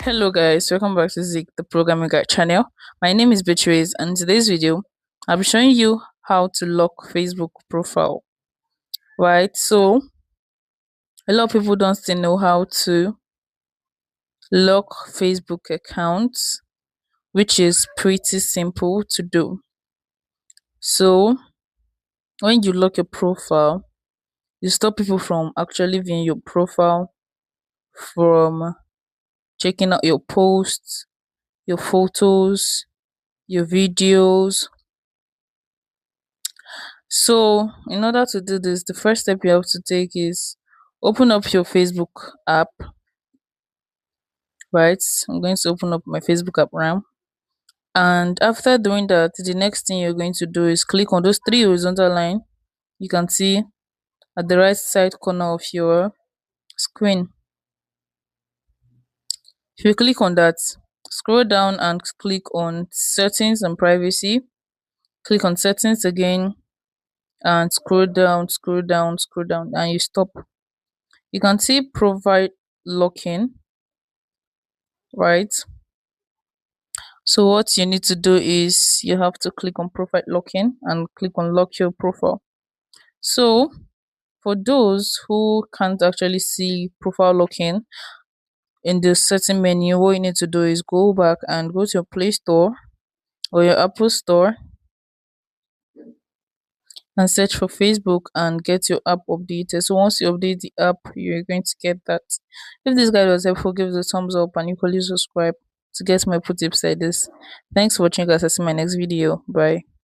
Hello guys, welcome back to Zik, the programming guide channel. My name is Beatrice and in today's video I'll be showing you how to lock Facebook profile. Right, so a lot of people don't still know how to lock Facebook accounts, which is pretty simple to do. So when you lock your profile, you stop people from actually viewing your profile, from checking out your posts, your photos, your videos. So, in order to do this, the first step you have to take is open up your Facebook app, right? I'm going to open up my Facebook app now. And after doing that, the next thing you're going to do is click on those three horizontal line you can see at the right side corner of your screen. If you click on that, scroll down and click on settings and privacy. Click on settings again and scroll down, scroll down, scroll down, and you stop. You can see provide locking, right? So what you need to do is you have to click on profile locking and click on lock your profile. So for those who can't actually see profile locking in the setting menu, what you need to do is go back and go to your Play Store or your Apple Store and search for Facebook and get your app updated. So once you update the app, you're going to get that. If this guide was helpful, give it a thumbs up and equally subscribe to get my pro tips like this. Thanks for watching guys. I'll see you in my next video. Bye.